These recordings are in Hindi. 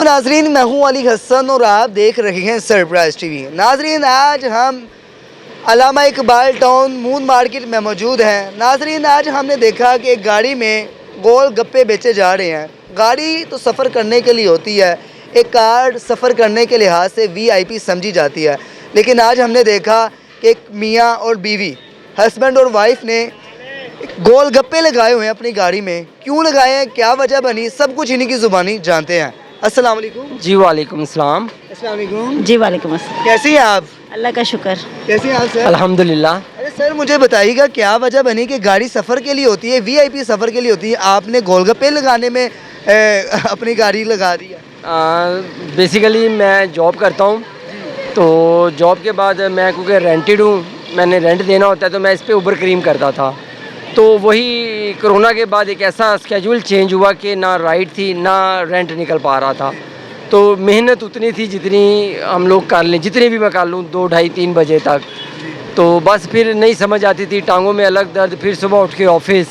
नाजरीन, मैं हूं अली हसन और आप देख रहे हैं सरप्राइज टीवी। नाजरीन, आज हम Allama Iqbal town moon market में मौजूद हैं। नाजरीन, आज हमने देखा कि एक गाड़ी में गोल गप्पे बेचे जा रहे हैं। गाड़ी तो सफ़र करने के लिए होती है, एक कार सफ़र करने के लिहाज से वीआईपी समझी जाती है, लेकिन आज हमने देखा कि एक मियाँ और बीवी, हस्बैंड और वाइफ ने गोल गप्पे लगाए हुए हैं अपनी गाड़ी में। क्यों लगाए हैं, क्या वजह बनी, सब कुछ इन्हीं की ज़ुबानी जानते हैं। अस्सलाम वालेकुम। जी वालेकुम सलाम। अस्सलाम वालेकुम। जी वालेकुम अस्सलाम। कैसी हैं आप? अल्लाह का शुक्र। कैसे हैं आप सर? अल्हम्दुलिल्लाह। अरे सर, मुझे बताइएगा क्या वजह बनी कि गाड़ी सफ़र के लिए होती है, वीआईपी सफ़र के लिए होती है, आपने गोलगप्पे लगाने में अपनी गाड़ी लगा दी है? बेसिकली मैं जॉब करता हूँ, तो जॉब के बाद मैं क्योंकि रेंटेड हूँ, मैंने रेंट देना होता है, तो मैं इस पे उबर क्रीम करता था। तो वही कोरोना के बाद एक ऐसा स्केड्यूल चेंज हुआ कि ना राइड थी ना रेंट निकल पा रहा था। तो मेहनत उतनी थी जितनी हम लोग कर लें, जितनी भी मैं कर लूँ 2 ढाई 3 बजे तक, तो बस फिर नहीं समझ आती थी, टांगों में अलग दर्द, फिर सुबह उठ के ऑफिस,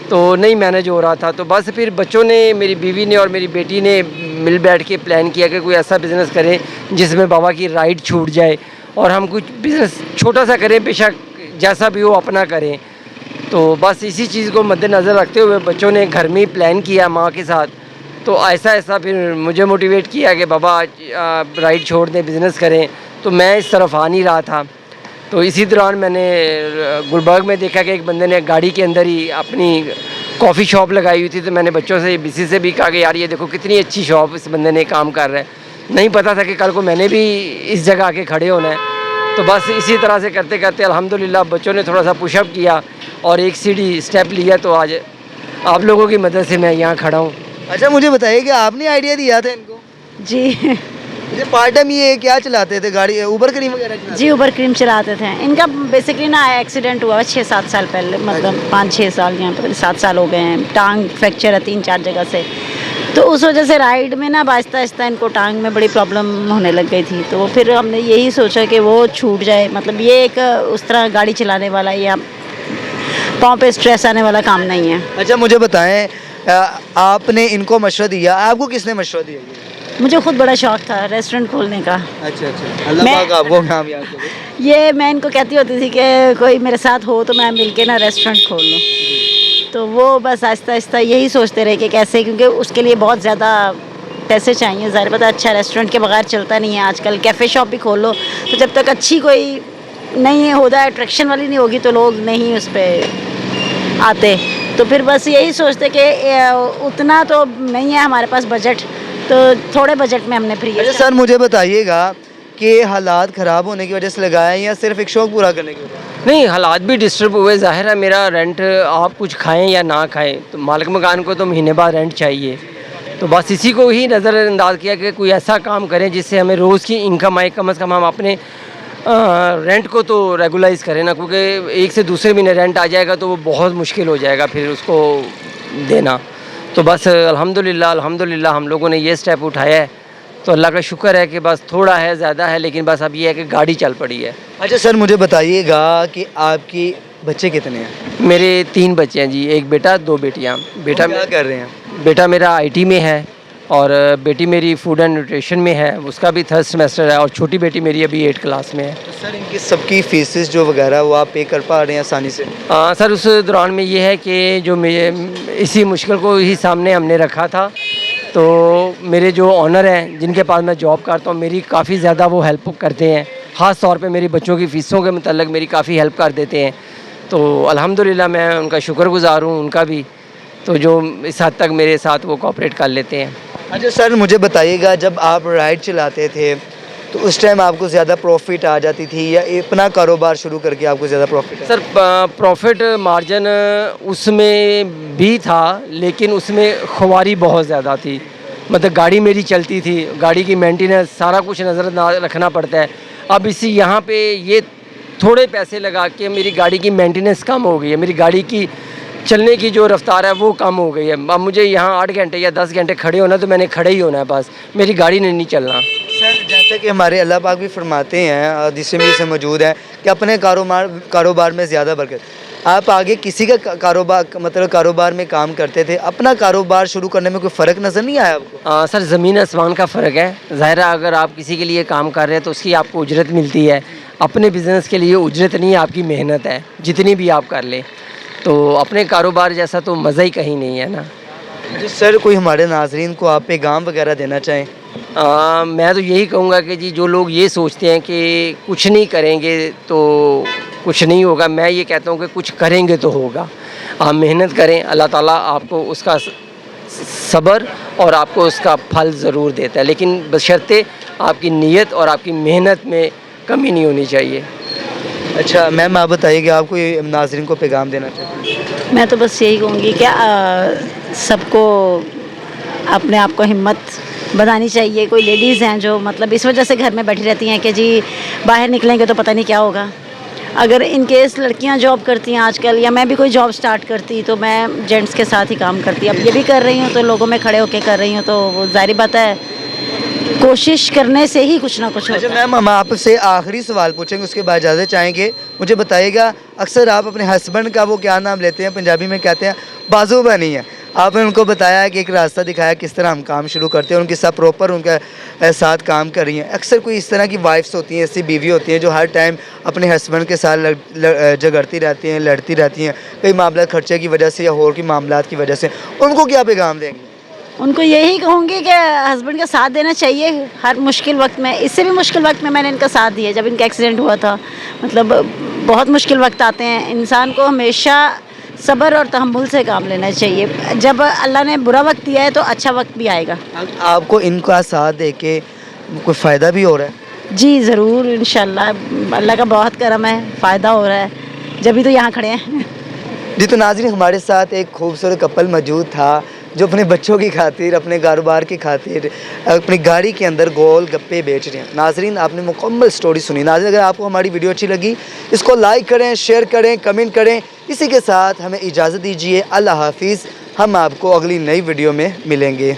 तो नहीं मैनेज हो रहा था। तो बस फिर बच्चों ने, मेरी बीवी ने और मेरी बेटी ने मिल बैठ के प्लान किया कि कोई ऐसा बिज़नेस करें जिसमें बाबा की राइड छूट जाए और हम कुछ बिज़नेस छोटा सा करें, बेशक जैसा भी हो अपना करें। तो बस इसी चीज़ को मद्देनज़र रखते हुए बच्चों ने घर में ही प्लान किया माँ के साथ। तो ऐसा ऐसा फिर मुझे मोटिवेट किया कि बाबा राइड छोड़ दें, बिज़नेस करें। तो मैं इस तरफ आ नहीं रहा था। तो इसी दौरान मैंने गुलबर्ग में देखा कि एक बंदे ने गाड़ी के अंदर ही अपनी कॉफ़ी शॉप लगाई हुई थी। तो मैंने बच्चों से, बीसी से भी कहा कि यार ये देखो कितनी अच्छी शॉप इस बंदे ने काम कर रहा है। नहीं पता था कि कल को मैंने भी इस जगह आके खड़े होना है। तो बस इसी तरह से करते करते अल्हम्दुलिल्लाह बच्चों ने थोड़ा सा पुशअप किया और एक सीढ़ी स्टेप लिया, तो आज आप लोगों की मदद से मैं यहाँ खड़ा हूँ। अच्छा, मुझे बताइए कि आपने आइडिया दिया था इनको? जी मुझे पार्ट टाइम ये क्या चलाते थे, गाड़ी उबर क्रीम वगैरह चलाते जी उबर क्रीम चलाते थे। इनका बेसिकली ना एक्सीडेंट हुआ 6-7 साल पहले, मतलब 5-6 साल, यहाँ पर 7 साल हो गए हैं। टांग फ्रैक्चर है 3-4 जगह से। तो उस वजह से राइड में ना आहिस्ता आहिस्ता इनको टांग में बड़ी प्रॉब्लम होने लग गई थी। तो फिर हमने यही सोचा कि वो छूट जाए, मतलब ये एक उस तरह गाड़ी चलाने वाला या पाँव पे स्ट्रेस आने वाला काम नहीं है। अच्छा, मुझे बताएं, आपने इनको मशवरा दिया, आपको किसने मशवरा दिया ये? मुझे खुद बड़ा शौक था रेस्टोरेंट खोलने का। अच्छा अच्छा, अल्लाह मैं- पाक आपको कामयाब करे। ये मैं इनको कहती होती थी कि कोई मेरे साथ हो तो मैं मिलके ना रेस्टोरेंट खोल लूँ। तो वो बस आहिस्ता आहिस्ता यही सोचते रहे कि कैसे, क्योंकि उसके लिए बहुत ज़्यादा पैसे चाहिए। ज़ाहिर पता, अच्छा रेस्टोरेंट के बगैर चलता नहीं है आजकल। कैफ़े शॉप भी खोल लो तो जब तक अच्छी कोई नहीं होता, अट्रैक्शन वाली नहीं होगी, तो लोग नहीं उस पर आते। तो फिर बस यही सोचते कि उतना तो नहीं है हमारे पास बजट, तो थोड़े बजट में हमने फ्री। अच्छा सर, मुझे बताइएगा कि हालात ख़राब होने की वजह से लगाए या सिर्फ एक शौक पूरा करने की वजह से? नहीं, हालात भी डिस्टर्ब हुए। ज़ाहिर है मेरा रेंट, आप कुछ खाएं या ना खाएं, तो मालिक मकान को तो महीने बाद रेंट चाहिए। तो बस इसी को ही नज़रअंदाज किया कि कोई ऐसा काम करें जिससे हमें रोज़ की इनकम आए। कम से कम हम अपने रेंट को तो रेगुलाइज़ करें ना, क्योंकि एक से दूसरे महीने रेंट आ जाएगा तो वो बहुत मुश्किल हो जाएगा फिर उसको देना। तो बस अल्हम्दुलिल्लाह अल्हम्दुलिल्लाह हम लोगों ने ये स्टेप उठाया है। तो अल्लाह का शुक्र है कि बस थोड़ा है, ज़्यादा है, लेकिन बस अब ये है कि गाड़ी चल पड़ी है। अच्छा सर, मुझे बताइएगा कि आपके बच्चे कितने हैं? मेरे 3 बच्चे हैं जी, 1 बेटा 2 बेटियाँ। बेटा क्या कर रहे हैं? बेटा मेरा आईटी में है और बेटी मेरी फूड एंड न्यूट्रिशन में है, उसका भी 3rd सेमेस्टर है, और छोटी बेटी मेरी अभी 8 क्लास में है। तो सर, इनकी सबकी फीसेस जो वगैरह वो आप पे कर पा रहे हैं आसानी से? सर, उस दौरान में ये है कि जो मेरे इसी मुश्किल को ही सामने हमने रखा था, तो मेरे जो ऑनर हैं जिनके पास मैं जॉब करता हूँ, मेरी काफ़ी ज़्यादा वो हेल्प करते हैं। ख़ास तौर पे मेरी बच्चों की फ़ीसों के मतलब मेरी काफ़ी हेल्प कर देते हैं। तो अल्हम्दुलिल्लाह मैं उनका शुक्रगुज़ार हूँ, उनका भी, तो जो इस हद तक मेरे साथ वो कोऑपरेट कर लेते हैं। अच्छा सर, मुझे बताइएगा, जब आप राइड चलाते थे तो उस टाइम आपको ज़्यादा प्रॉफिट आ जाती थी या अपना कारोबार शुरू करके आपको ज़्यादा प्रॉफिट? सर, प्रॉफिट मार्जिन उसमें भी था, लेकिन उसमें खुमारी बहुत ज़्यादा थी। मतलब गाड़ी मेरी चलती थी, गाड़ी की मेंटेनेंस सारा कुछ नज़र रखना पड़ता है। अब इसी यहाँ पे ये थोड़े पैसे लगा के मेरी गाड़ी की मेंटेनेंस कम हो गई है, मेरी गाड़ी की चलने की जो रफ्तार है वो कम हो गई है। अब मुझे यहाँ 8 घंटे या 10 घंटे खड़े होना, तो मैंने खड़े ही होना है, बस मेरी गाड़ी ने नहीं चलना। सर, जैसे कि हमारे अल्लाह पाक भी फरमाते हैं, हदीस में से मौजूद है कि अपने कारोबार में ज़्यादा बरकत। आप आगे किसी का कारोबार मतलब कारोबार में काम करते थे, अपना कारोबार शुरू करने में कोई फ़र्क नज़र नहीं आया आपको? सर ज़मीन आसमान का फ़र्क है। ज़ाहिर है अगर आप किसी के लिए काम कर रहे हैं तो उसकी आपको उजरत मिलती है। अपने बिज़नेस के लिए उजरत नहीं, आपकी मेहनत है, जितनी भी आप कर लें। तो अपने कारोबार जैसा तो मज़ा ही कहीं नहीं है ना। जी सर, कोई हमारे नाज़रीन को आप पैगाम वगैरह देना चाहें? मैं तो यही कहूँगा कि जी जो लोग ये सोचते हैं कि कुछ नहीं करेंगे तो कुछ नहीं होगा, मैं ये कहता हूँ कि कुछ करेंगे तो होगा। आप मेहनत करें, अल्लाह ताला आपको उसका सब्र और आपको उसका फल ज़रूर देता है, लेकिन बशर्ते आपकी नीयत और आपकी मेहनत में कमी नहीं होनी चाहिए। अच्छा मैम, आप बताइए कि आप कोई नाज़रीन को पैगाम देना चाहते हैं? मैं तो बस यही कहूँगी कि सबको अपने आप को हिम्मत बनानी चाहिए। कोई लेडीज़ हैं जो मतलब इस वजह से घर में बैठी रहती हैं कि जी बाहर निकलेंगे तो पता नहीं क्या होगा। अगर इन केस लड़कियां जॉब करती हैं आजकल, या मैं भी कोई जॉब स्टार्ट करती तो मैं जेंट्स के साथ ही काम करती। अब ये भी कर रही हूँ तो लोगों में खड़े होकर कर रही हूँ, तो वो ज़ाहिर बात है कोशिश करने से ही कुछ ना कुछ अच्छा होता है। मैम, हम आपसे आखिरी सवाल पूछेंगे, उसके बाद इजाज़त चाहेंगे। मुझे बताइएगा, अक्सर आप अपने हस्बैंड का वो क्या नाम लेते हैं, पंजाबी में कहते हैं बाजूबनी है। आपने उनको बताया कि एक रास्ता दिखाया किस तरह हम काम शुरू करते हैं, उनके साथ प्रॉपर उनके साथ काम कर रही हैं। अक्सर कोई इस तरह की वाइफ्स होती हैं, ऐसी बीवी होती हैं जो हर टाइम अपने हस्बैंड के साथ झगड़ती रहती हैं, लड़ती रहती हैं, कई मामला खर्चे की वजह से या और की मामलात की वजह से। उनको क्या पैगाम देंगे? उनको यही कहूँगी कि हस्बैंड का साथ देना चाहिए हर मुश्किल वक्त में। इससे भी मुश्किल वक्त में मैंने इनका साथ दिया जब इनका एक्सीडेंट हुआ था। मतलब बहुत मुश्किल वक्त आते हैं, इंसान को हमेशा सब्र और तहम्मुल से काम लेना चाहिए। जब अल्लाह ने बुरा वक्त दिया है तो अच्छा वक्त भी आएगा। आपको इनका साथ दे के कोई फ़ायदा भी हो रहा है? जी ज़रूर, इंशाल्लाह अल्लाह का बहुत करम है, फ़ायदा हो रहा है, जब तो यहाँ खड़े हैं। जी तो नाज़रीन, हमारे साथ एक खूबसूरत कपल मौजूद था जो अपने बच्चों की खातिर, अपने कारोबार की खातिर अपनी गाड़ी के अंदर गोल गप्पे बेच रहे हैं। नाज़रीन, आपने मुकम्मल स्टोरी सुनी। नाज़रीन, अगर आपको हमारी वीडियो अच्छी लगी, इसको लाइक करें, शेयर करें, कमेंट करें। इसी के साथ हमें इजाज़त दीजिए। अल्लाह हाफिज़। हम आपको अगली नई वीडियो में मिलेंगे।